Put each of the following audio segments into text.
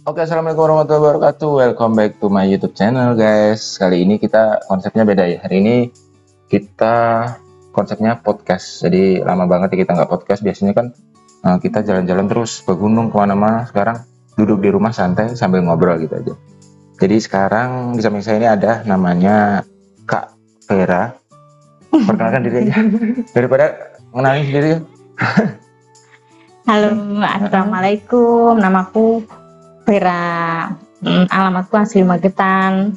Oke, assalamualaikum warahmatullahi wabarakatuh. Welcome back to my YouTube channel, guys. Kali ini kita konsepnya beda ya. Hari ini kita konsepnya podcast. Jadi lama banget ya kita nggak podcast. Biasanya kan kita jalan-jalan terus ke gunung kemana-mana. Sekarang duduk di rumah santai sambil ngobrol gitu aja. Jadi sekarang di samping saya ini ada namanya Kak Vera. Perkenalkan diri aja. Daripada mengenalin sendiri. Halo, assalamualaikum. Namaku Vera. Alamatku asli Magetan.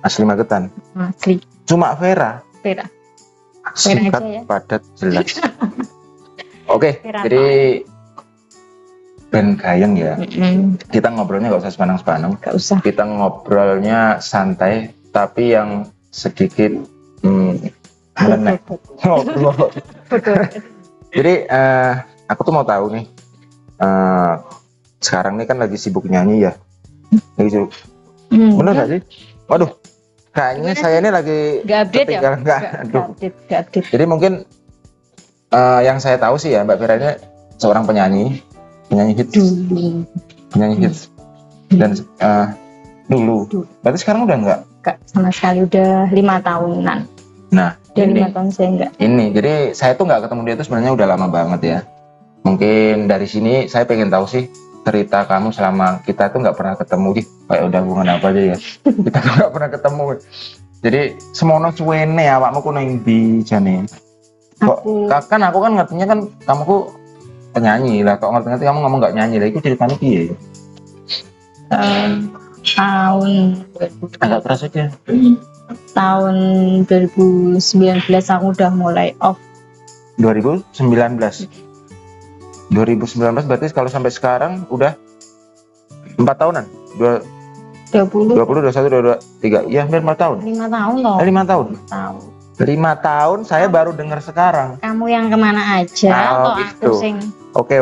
Asli Magetan. Asli Cuma Vera. Vera. Singkat, aja ya. padat, jelas. Oke, Vera jadi Ben Gayeng ya. Mm-mm. Kita ngobrolnya nggak usah sepanang-sepanang. Gak usah. Kita ngobrolnya santai, tapi yang sedikit nyeleneh. Ngobrol. Betul. Jadi aku tuh mau tahu nih. Sekarang nih kan lagi sibuk nyanyi ya. Lagi sibuk. Bener nggak sih? Waduh, kayaknya saya ini lagi Gak update ya? ketinggalan. Aduh. Gak update. Jadi mungkin yang saya tahu sih ya, Mbak Vera ini seorang penyanyi hits, Dulu. penyanyi hits. Dan dulu. Berarti sekarang udah enggak? Gak sama sekali, udah 5 tahunan. Nah, Dan ini 5 tahun saya enggak. jadi saya tuh nggak ketemu dia tuh sebenarnya udah lama banget ya. Mungkin dari sini saya pengen tahu sih cerita kamu selama kita tuh nggak pernah ketemu sih. Kayak udah hubungan apa aja ya. Kita tuh nggak pernah ketemu. Jadi semono cuene awakmu ku nang ndi jane. Kok kan aku kan ngertinya kan kamu ku penyanyi lah, kok ngerti kamu ngomong nggak nyanyi lah, itu ceritanya piye? Tahun Agak keras aja. tahun 2019 aku udah mulai off. 2019 berarti kalau sampai sekarang udah 4 tahunan? 20 20, 21, 22, 23, ya hampir 4 tahun. 5 tahun loh. 5 tahun? Tahun. 5 tahun saya baru dengar sekarang. Kamu yang kemana aja atau gitu. aku sing Oke.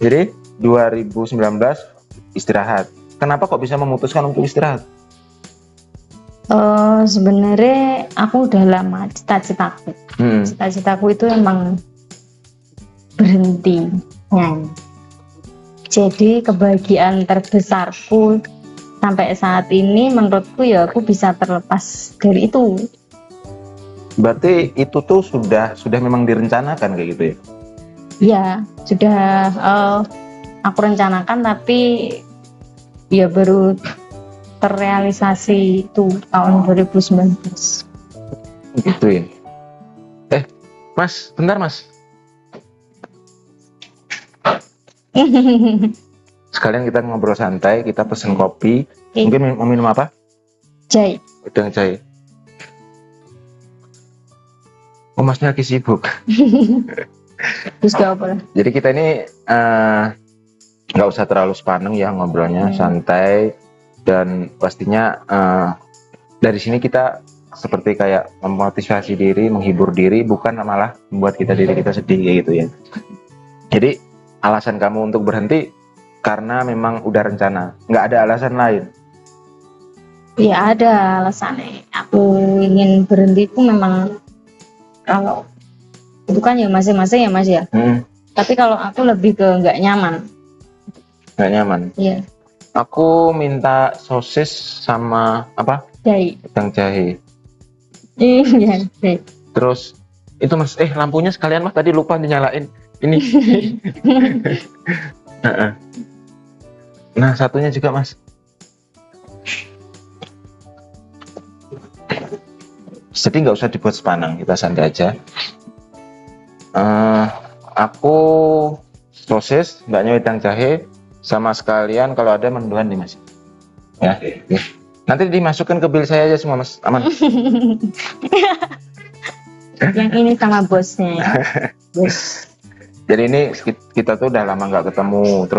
Jadi 2019 istirahat. Kenapa kok bisa memutuskan untuk istirahat? sebenarnya aku udah lama cita-citaku. Cita-citaku itu emang berhenti nyanyi. Jadi kebahagiaan terbesarku sampai saat ini menurutku ya aku bisa terlepas dari itu. Berarti itu tuh sudah memang direncanakan kayak gitu ya? Ya sudah aku rencanakan, tapi ya baru terrealisasi itu tahun 2019. Gitu ya. Mas, bentar Mas. Sekalian kita ngobrol santai, kita pesen kopi. Mungkin mau minum apa? Jahe. Udang jahe. Oh, Masnya lagi sibuk. Terus gak apa lah. Jadi kita ini nggak usah terlalu sepaneng ya ngobrolnya, santai. Dan pastinya dari sini kita seperti kayak memotivasi diri, menghibur diri, bukan malah membuat diri kita sedih kayak gitu ya. Jadi alasan kamu untuk berhenti karena memang udah rencana, nggak ada alasan lain? Ya ada alasannya. Aku ingin berhenti itu memang, kalau itu kan ya masing-masing ya Mas ya. Tapi kalau aku lebih ke nggak nyaman. Nggak nyaman? Iya. Aku minta sosis sama apa? Jahe. Udang jahe. Iya. Jahe. Terus itu Mas, lampunya sekalian Mas, tadi lupa dinyalain. Ini. Nah, satunya juga Mas. Jadi nggak usah dibuat sepanang, kita santai aja. Aku sosis, mbaknya wedang jahe, sama sekalian kalau ada mendoan nih Mas. Ya. Nanti dimasukkan ke bil saya aja semua Mas, aman. Yang ini sama bosnya ya. Bos. Jadi ini kita tuh udah lama nggak ketemu,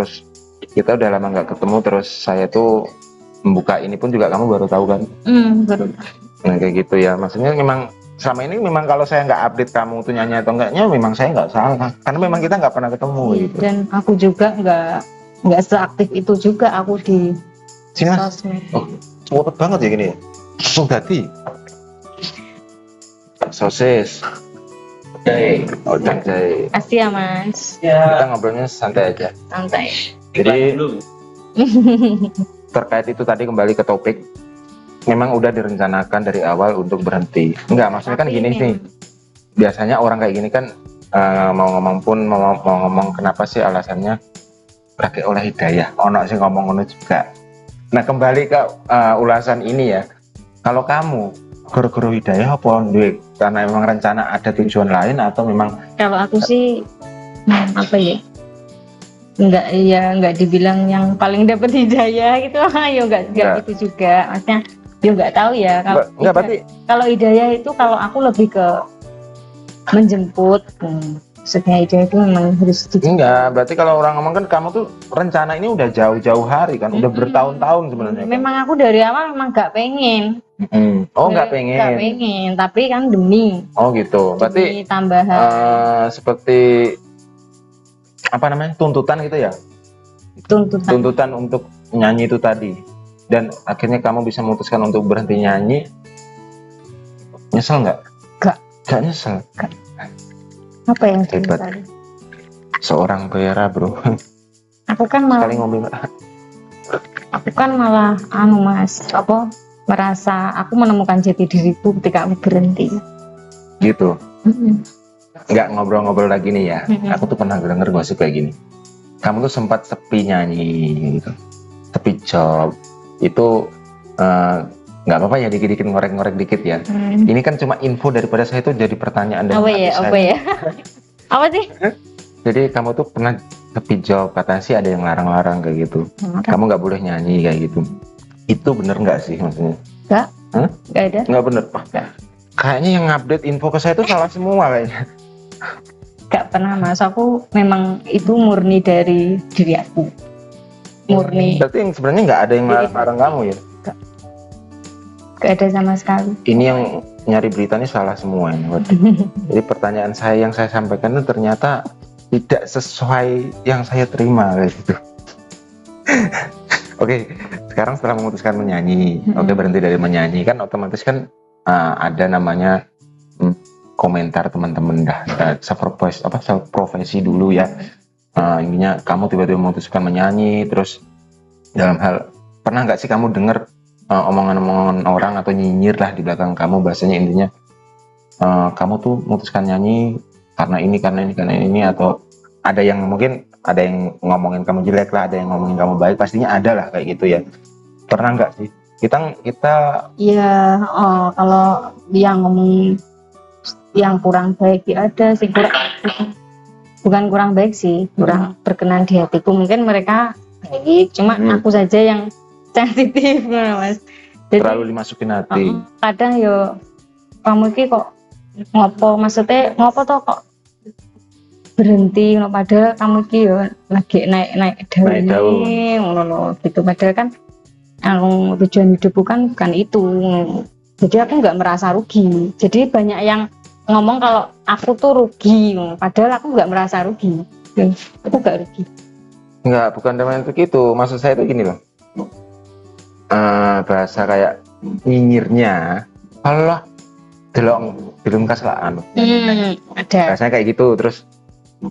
terus saya tuh membuka ini pun juga kamu baru tahu kan? Baru. Nah kayak gitu ya, maksudnya memang selama ini memang kalau saya nggak update kamu tuh nyanyi atau enggaknya, memang saya nggak salah, karena memang kita nggak pernah ketemu gitu. Dan aku juga nggak seaktif itu juga aku di sini Mas. sosmed. Oh, cepet banget ya gini ya, langsung ganti. Sosis. Udang jahe. Kasih ya Mas. Kita ngobrolnya santai aja. Santai. Jadi terkait itu tadi kembali ke topik, memang udah direncanakan dari awal untuk berhenti. Enggak, maksudnya kan gini nih. Biasanya orang kayak gini kan mau ngomong kenapa sih alasannya pakai oleh hidayah. Ono sih ngomong ngono juga. Nah, kembali ke ulasan ini ya. Kalau kamu guru hidayah apa duit? Karena memang rencana ada tujuan lain atau memang? Kalau aku sih apa ya? Enggak dibilang yang paling dapat hidayah gitu. Ya enggak gitu juga. Maksudnya ya enggak tahu ya kalau hidayah itu kalau aku lebih ke menjemput. Maksudnya hidayah itu memang harus dijemput. Enggak, berarti kalau orang ngomong kan kamu tuh rencana ini udah jauh-jauh hari kan, udah bertahun-tahun sebenarnya. Memang aku dari awal memang enggak pengen. Oh, enggak pengen. Enggak pengen, tapi kan demi. Oh gitu. Berarti tambahan seperti apa namanya? Tuntutan gitu ya? Tuntutan untuk nyanyi itu tadi. Dan akhirnya kamu bisa memutuskan untuk berhenti nyanyi. Nyesel nggak? Nggak nyesel. Apa yang hebat? Seorang Vera, bro. Aku kan malah Mas, merasa aku menemukan jati diriku ketika aku berhenti. Gitu. Nggak ngobrol-ngobrol lagi nih ya. Aku tuh pernah denger gosip kayak gini. Kamu tuh sempat sepi nyanyi gitu. Sepi job. Itu nggak apa-apa ya, dikit-dikit ngorek-ngorek dikit ya. Ini kan cuma info daripada saya, itu jadi pertanyaan dari apa ya? Apa sih? Jadi kamu tuh pernah sepi job, katanya sih ada yang larang-larang kayak gitu. Kamu nggak boleh nyanyi kayak gitu. Itu bener nggak sih maksudnya? Nggak ada. Nggak bener, Pak. Kayaknya yang update info ke saya itu salah semua kayaknya. Gak pernah, Mas. Aku memang itu murni dari diri aku. Murni. Berarti yang sebenarnya nggak ada yang larang kamu ya? Gak ada sama sekali. Ini yang nyari beritanya salah semua ini. Jadi pertanyaan saya yang saya sampaikan itu ternyata tidak sesuai yang saya terima kayak gitu. Oke, sekarang setelah memutuskan menyanyi, berhenti dari menyanyi kan otomatis kan ada namanya komentar teman-teman profesi dulu ya. Intinya kamu tiba-tiba memutuskan menyanyi, terus dalam hal pernah nggak sih kamu dengar omongan-omongan orang atau nyinyir lah di belakang kamu, bahasanya intinya kamu tuh memutuskan nyanyi karena ini, atau ada yang mungkin ada yang ngomongin kamu jelek lah, ada yang ngomongin kamu baik, pastinya ada lah kayak gitu ya. Pernah nggak sih kita iya, kalau yang ngomong yang kurang baik ya ada sih, bukan kurang baik sih, kurang berkenan di hatiku. Mungkin mereka baik, cuma aku saja yang sensitif, Mas. Jadi, terlalu dimasukin hati. Kadang yo kamu ini kok ngopo toh kok berhenti, padahal kamu ini yo lagi naik daun ngono gitu. Padahal kan yang tujuan hidup bukan itu. Jadi aku nggak merasa rugi. Jadi banyak yang ngomong kalau aku tuh rugi, padahal aku nggak merasa rugi. Aku nggak rugi. Nggak, bukan teman itu gitu. Maksud saya itu gini loh. Bahasa kayak nyinyirnya, Allah belum keselaan. Ada. Rasanya kayak gitu. Terus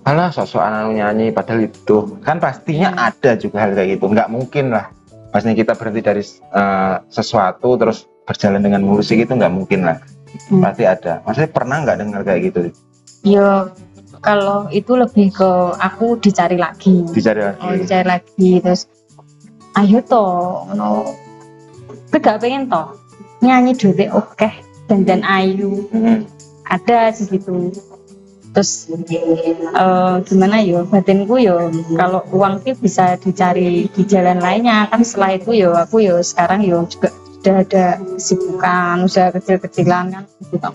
Allah sosok anak nyanyi, padahal itu kan pastinya ada juga hal kayak gitu. Nggak mungkin lah. Maksudnya kita berhenti dari sesuatu terus berjalan dengan mulus gitu, nggak mungkin lah. Pasti ada. Maksudnya pernah nggak dengar kayak gitu? Ya kalau itu lebih ke aku dicari lagi. Dicari lagi terus ayo toh, gak pengen toh nyanyi duit oke dan ayu. Ada sih gitu. Terus gimana yo, batinku yo kalau uang itu bisa dicari di jalan lainnya kan. Setelah itu yo aku yo sekarang yo juga sudah ada kesibukan usaha kecil-kecilan kan gitu.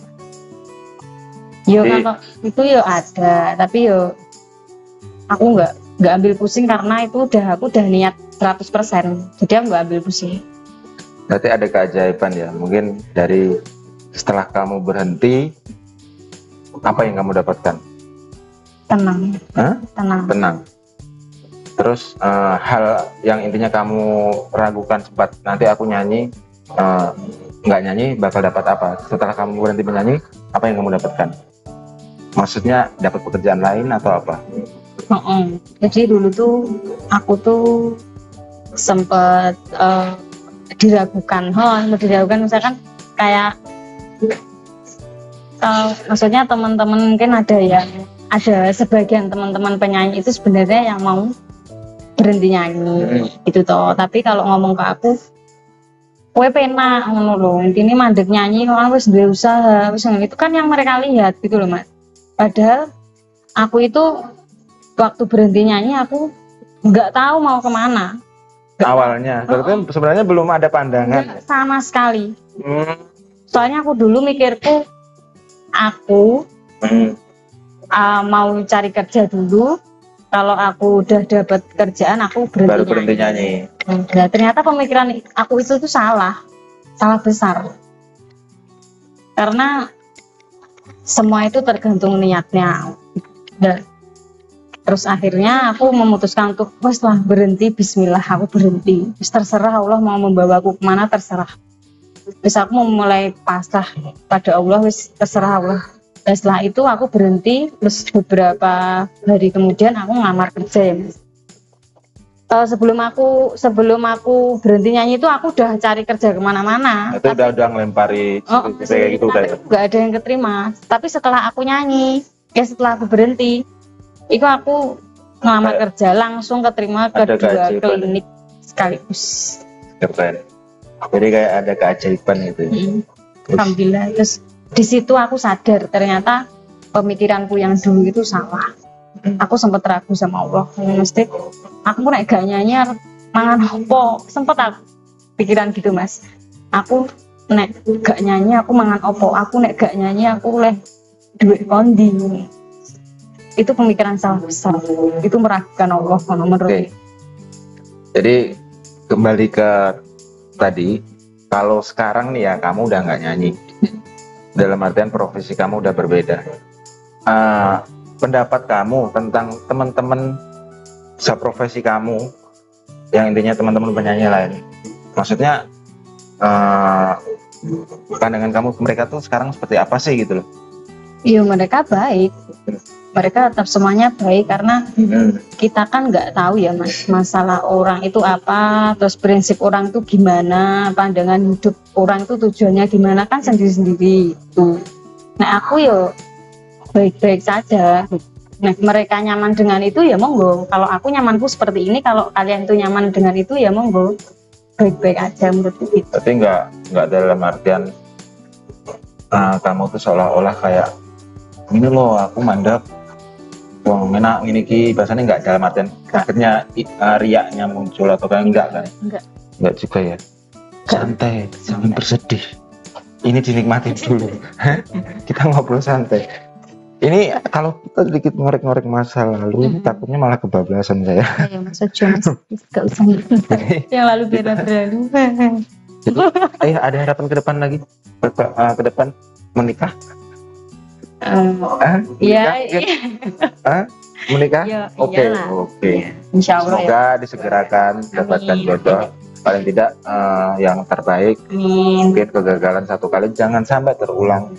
Yo kalau itu yo ada, tapi yo aku nggak ambil pusing karena itu aku udah niat 100%. Jadi aku nggak ambil pusing. Berarti ada keajaiban ya, mungkin dari setelah kamu berhenti, apa yang kamu dapatkan? Tenang. Tenang. Terus hal yang intinya kamu ragukan sempat, nanti aku nyanyi, nggak nyanyi bakal dapat apa? Setelah kamu berhenti menyanyi, apa yang kamu dapatkan? Maksudnya dapat pekerjaan lain atau apa? Jadi dulu tuh aku tuh sempet diragukan, misalkan kayak maksudnya teman-teman mungkin ada sebagian teman-teman penyanyi itu sebenarnya yang mau berhenti nyanyi gitu toh. Tapi kalau ngomong ke aku, kowe penak ngono lho, intine mandek nyanyi wis duwe usaha, wis itu kan yang mereka lihat gitu loh Mas. Padahal aku itu waktu berhenti nyanyi aku nggak tahu mau kemana. Awalnya, berarti sebenarnya belum ada pandangan sama sekali. Soalnya aku dulu mikirku aku mau cari kerja dulu. Kalau aku udah dapat kerjaan, aku berhenti nyanyi. Nah, ternyata pemikiran aku itu tuh salah besar. Karena semua itu tergantung niatnya. Dan terus akhirnya aku memutuskan untuk wes lah berhenti, bismillah aku berhenti. Wes terserah Allah mau membawaku kemana terserah. Wes aku mau mulai pasrah pada Allah, wes terserah Allah. Dan setelah itu aku berhenti, terus beberapa hari kemudian aku ngelamar kerja ya Mas. Sebelum aku berhenti nyanyi itu aku udah cari kerja kemana-mana. Itu udah ngelempari kayak gitu udah. Gak ada yang keterima. Tapi setelah aku nyanyi, setelah aku berhenti, itu aku ngelamar kerja langsung keterima ke 2 klinik sekaligus. Keren. Jadi kayak ada keajaiban gitu. Alhamdulillah. Terus di situ aku sadar ternyata pemikiranku yang dulu itu salah. Aku sempat ragu sama Allah. Mesti aku nek gak nyanyi mangan opo? Sempat aku pikiran gitu Mas. Aku nek gak nyanyi aku mangan opo? Aku nek gak nyanyi aku oleh duit kondi. Itu pemikiran salah besar. Itu meragukan Allah menurut. Jadi kembali ke tadi, kalau sekarang nih ya kamu udah nggak nyanyi, dalam artian profesi kamu udah berbeda. Pendapat kamu tentang teman-teman seprofesi kamu, yang intinya teman-teman penyanyi lain, maksudnya pandangan kamu mereka tuh sekarang seperti apa sih gitu loh? Iya mereka baik. Mereka tetap semuanya baik karena kita kan nggak tahu ya Mas masalah orang itu apa, terus prinsip orang itu gimana, pandangan hidup orang itu tujuannya gimana kan sendiri-sendiri itu. Nah aku yo baik-baik saja. Nah mereka nyaman dengan itu ya monggo. Kalau aku nyamanku seperti ini, kalau kalian itu nyaman dengan itu ya monggo. Baik-baik aja menurutku gitu. Tapi nggak dalam artian kamu tuh seolah-olah kayak ini loh aku mandap. Wah, menak ini ki bahasanya nggak dalam artian akhirnya riaknya muncul atau kayak enggak kan? Enggak juga ya. Santai, jangan bersedih. Ini dinikmati dulu. Kita ngobrol santai. Ini kalau kita sedikit ngorek-ngorek masa lalu, takutnya malah kebablasan saya. Ya Mas Ojo Mas, nggak usah yang lalu biar berlalu. Ada harapan ke depan lagi? Ke depan menikah? Menikah? Oke. Insya Allah. Semoga disegerakan dapatkan jodoh. Paling tidak yang terbaik. Mungkin kegagalan satu kali jangan sampai terulang.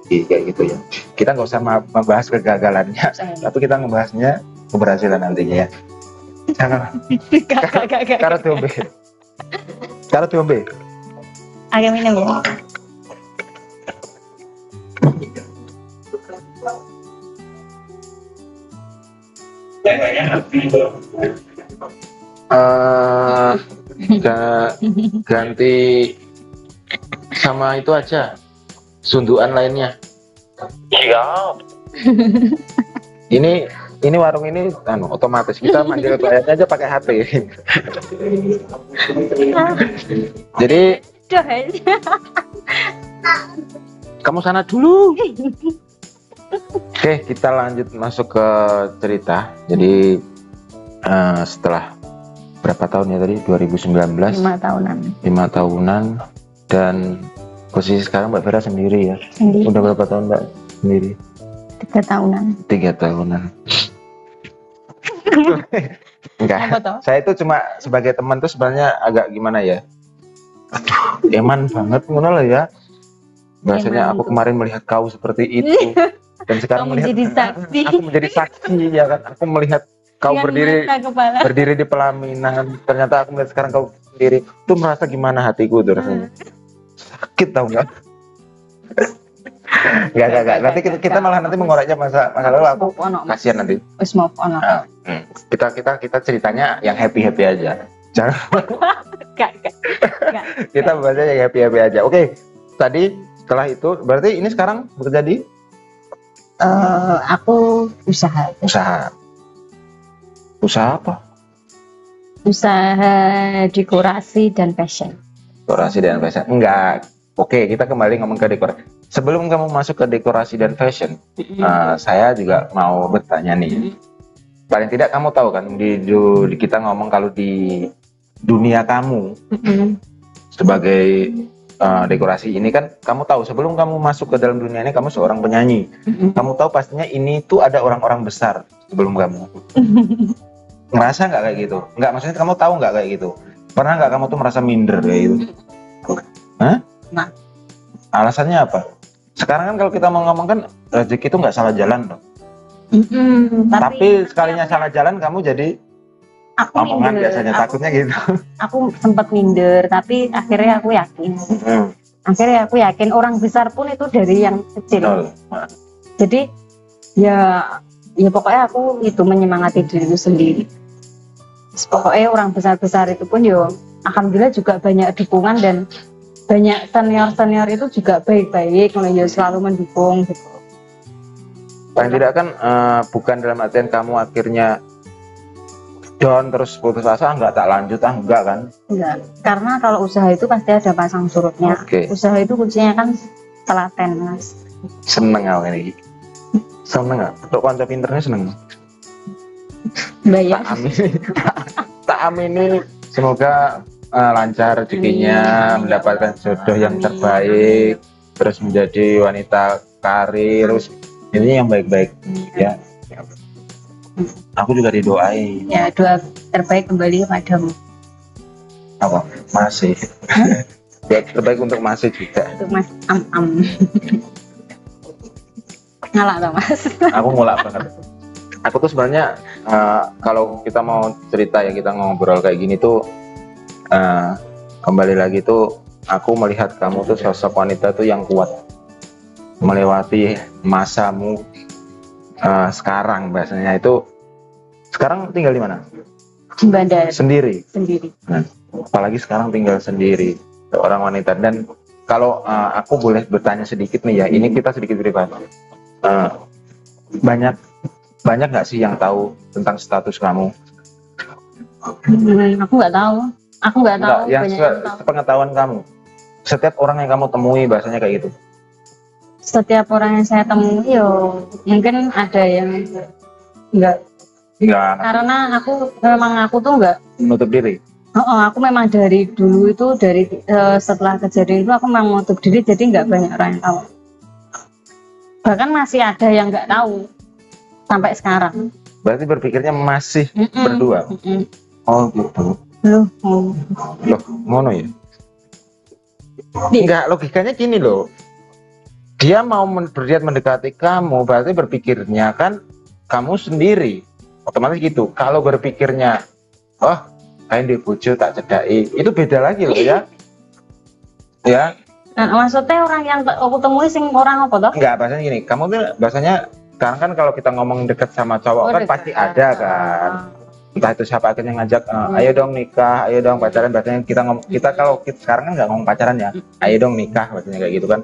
Kayak gitu ya. Kita nggak usah membahas kegagalannya, tapi kita membahasnya keberhasilan nantinya ya. Jangan. Karena diombe. Agak minum ya. Ganti sama itu aja sunduan lainnya. Siap. Ini warung ini otomatis kita manggil kliennya aja pakai HP. Jadi kamu sana dulu. Oke, kita lanjut masuk ke cerita. Jadi setelah berapa tahun ya tadi? 2019. 5 tahunan dan posisi sekarang Mbak Vera sendiri ya. Udah berapa tahun Mbak sendiri? 3 tahunan. 3 tahunan. Enggak. Saya itu cuma sebagai teman tuh sebenarnya agak gimana ya? Eman banget ngono lah ya. Bahasanya aku kemarin melihat kau seperti itu. dan sekarang Kamu melihat jadi saksi. aku menjadi saksi ya kan, aku melihat kau Dengan berdiri mata kepala. berdiri di pelaminan, ternyata aku melihat sekarang kau sendiri, itu merasa gimana hatiku tuh rasanya, sakit tau nggak? Gak. Nanti kita malah nanti mengoreknya masa lalu, aku kasihan nanti. Wis move on. Kita ceritanya yang happy aja. Jangan. Gak. Kita bahasnya yang happy aja. Oke. Tadi setelah itu berarti ini sekarang bekerja di? Aku usaha. Usaha apa? Usaha dekorasi dan fashion. Enggak. Oke, kita kembali ngomong ke dekorasi. Sebelum kamu masuk ke dekorasi dan fashion, saya juga mau bertanya nih. Paling tidak kamu tahu kan, di kita ngomong kalau di dunia kamu sebagai dekorasi ini kan, kamu tahu sebelum kamu masuk ke dalam dunia ini kamu seorang penyanyi. Kamu tahu pastinya ini tuh ada orang-orang besar sebelum kamu. Ngerasa nggak kayak gitu? Nggak, maksudnya kamu tahu nggak kayak gitu? Pernah nggak kamu tuh merasa minder kayak gitu? Hah? Nah. Alasannya apa? Sekarang kan kalau kita mau ngomong kan rezeki itu nggak salah jalan loh. Tapi sekalinya salah jalan kamu jadi omongan minder, biasanya takutnya gitu. Aku sempat minder, tapi akhirnya aku yakin. Akhirnya aku yakin orang besar pun itu dari yang kecil. Jadi ya pokoknya aku itu menyemangati diriku sendiri. Pokoknya orang besar itu pun yo alhamdulillah juga banyak dukungan, dan banyak senior itu juga baik-baik, ya selalu mendukung gitu. Paling tidak kan bukan dalam artian kamu akhirnya down terus putus asa, enggak tak lanjut, enggak kan? Enggak, karena kalau usaha itu pasti ada pasang surutnya. Usaha itu kuncinya kan telaten, Mas. Seneng aku ini. Seneng nggak? Untuk konco pinternya seneng. Bayar. Tak amini. Semoga lancar rezekinya, mendapatkan jodoh yang terbaik, terus menjadi wanita karir, terus ini yang baik-baik ya. Aku juga didoain. Ya, doa terbaik kembali kepadamu. Apa? Masih. Doa terbaik untuk Masih juga. Untuk Mas Am. Ngalak toh Mas. Aku ngulak banget. Aku tuh sebenarnya kalau kita mau cerita ya, kita ngobrol kayak gini tuh kembali lagi tuh aku melihat kamu tuh sosok wanita tuh yang kuat melewati masamu. Sekarang bahasanya itu sekarang tinggal di mana? Di Bandar. Sendiri. Nah, apalagi sekarang tinggal sendiri, seorang wanita. Dan kalau aku boleh bertanya sedikit nih ya, ini kita sedikit privasi. Banyak nggak sih yang tahu tentang status kamu? Aku nggak tahu. Yang sepengetahuan kamu, setiap orang yang kamu temui bahasanya kayak gitu. Setiap orang yang saya temui mungkin ada yang enggak. Karena aku tuh enggak menutup diri. Aku memang dari dulu itu, setelah kejadian itu aku memang menutup diri, jadi enggak banyak orang yang tahu. Bahkan masih ada yang enggak tahu sampai sekarang. Berarti berpikirnya masih berdua. Oh gitu. Loh, ngono ya? Enggak, logikanya gini loh. Dia mau berniat mendekati kamu, berarti berpikirnya kan kamu sendiri. Otomatis gitu. Kalau berpikirnya, kayak di bojo tak cedai, itu beda lagi loh ya. Ya. Nah, maksudnya orang yang aku temui sing orang apa toh? Enggak, bahasanya gini. Kamu tuh bahasanya sekarang kan kalau kita ngomong deket sama cowok kan dekat. Pasti ada kan. Entah itu siapa akhirnya ngajak, ayo dong nikah, ayo dong pacaran. Bahasanya kita kalau sekarang kan nggak ngomong pacaran ya, ayo dong nikah, bahasanya kayak gitu kan.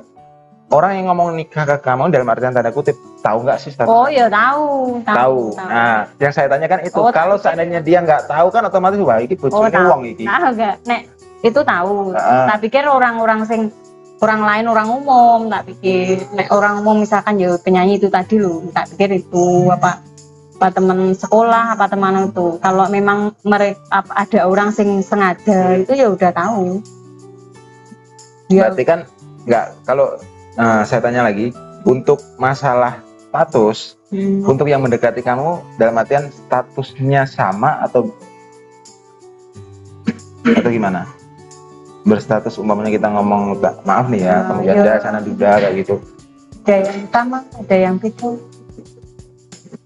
Orang yang ngomong nikah ke kamu dalam artian tanda kutip, tahu nggak sih status? Oh ya tahu. Nah, yang saya tanyakan itu, kalau seandainya dia nggak tahu kan otomatis wah ini bojone wong iki. Tahu nggak? Nek itu tahu. Tak pikir orang-orang lain, orang umum, tak pikir. Nek orang umum misalkan ya penyanyi itu tadi loh, tak pikir itu apa teman sekolah, apa teman itu. Kalau memang mereka ada orang sing sengaja itu ya udah tahu. Berarti kan nggak, kalau saya tanya lagi, untuk masalah status, untuk yang mendekati kamu dalam artian statusnya sama atau gimana? Berstatus umpamanya kita ngomong, maaf nih ya, kamu janda sana duda kayak gitu. Ada yang utama, ada yang itu.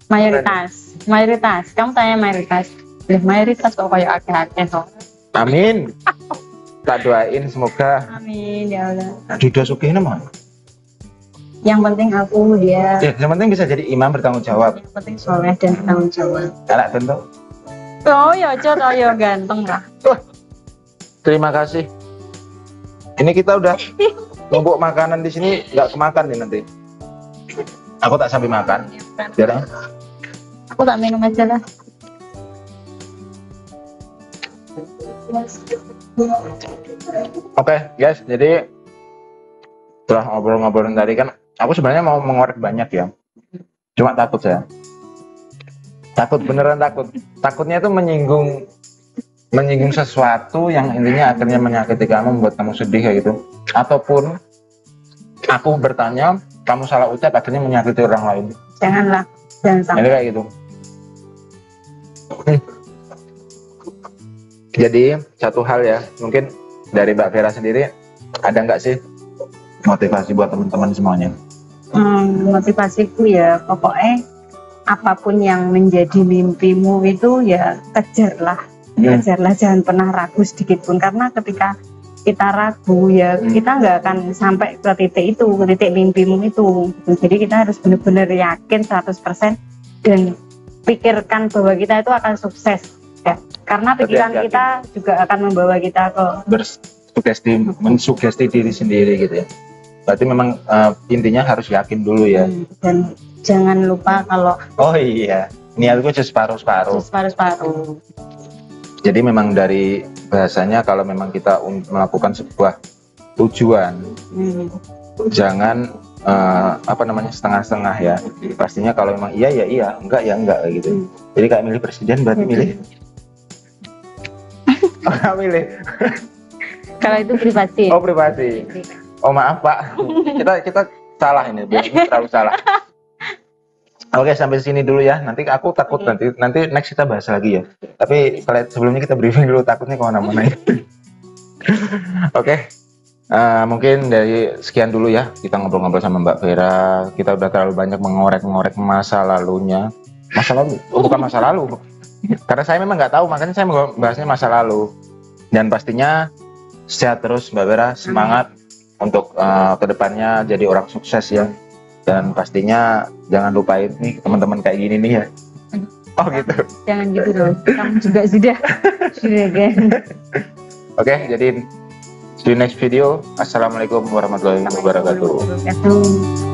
Mayoritas. Kamu tanya mayoritas. Mayoritas kok kayak akeh-akeh kok. Amin. Tak doain semoga. Amin ya Allah. Duda sugih mah. Yang penting aku dia. Ya, yang penting bisa jadi imam bertanggung jawab. Yang penting soleh dan bertanggung jawab. Anak tentu. Oh ya, ganteng lah. Terima kasih. Ini kita udah numpuk makanan di sini, nggak kemakan nih nanti. Aku tak sambil makan. Biar aku tak minum aja lah. Oke, guys, jadi setelah ngobrol-ngobrolin tadi kan, aku sebenarnya mau mengorek banyak ya. Cuma takut saya. Beneran takut. Takutnya itu menyinggung sesuatu yang intinya akhirnya menyakiti kamu, membuat kamu sedih kayak gitu. Ataupun aku bertanya, kamu salah ucap akhirnya menyakiti orang lain. Jangan sampai. Jadi kayak gitu. Jadi satu hal ya, mungkin dari Mbak Vera sendiri ada nggak sih motivasi buat teman-teman semuanya? Motivasiku ya pokoknya apapun yang menjadi mimpimu itu ya kejarlah, jangan pernah ragu sedikit pun, karena ketika kita ragu ya kita nggak akan sampai ke titik itu, ke titik mimpimu itu. Jadi kita harus benar-benar yakin 100% dan pikirkan bahwa kita itu akan sukses ya, karena pikiran kita juga akan membawa kita ke mensugesti diri sendiri gitu ya. Berarti memang intinya harus yakin dulu ya. Dan jangan lupa kalau niatku separuh-separuh. Jadi memang dari bahasanya kalau memang kita melakukan sebuah tujuan, jangan setengah-setengah ya. Pastinya kalau memang iya ya iya, enggak ya enggak gitu. Jadi kayak milih presiden berarti milih. Milih. Kalau itu privasi. Oh privasi. Oh maaf Pak, kita salah ini, terlalu salah. Oke, sampai sini dulu ya. Nanti aku takut nanti next kita bahas lagi ya. Tapi sebelumnya kita briefing dulu, takutnya kemana-mana. Oke, mungkin dari sekian dulu ya. Kita ngobrol-ngobrol sama Mbak Vera. Kita udah terlalu banyak mengorek masa lalunya. Masa lalu? Oh, bukan masa lalu. Karena saya memang nggak tahu, makanya saya bahasnya masa lalu. Dan pastinya sehat terus Mbak Vera, semangat untuk kedepannya jadi orang sukses ya. Dan pastinya jangan lupain nih teman-teman kayak gini nih ya. Oh gitu. Jangan gitu loh. Kamu juga sudah kan. Oke, jadi see you next video. Assalamualaikum warahmatullahi wabarakatuh.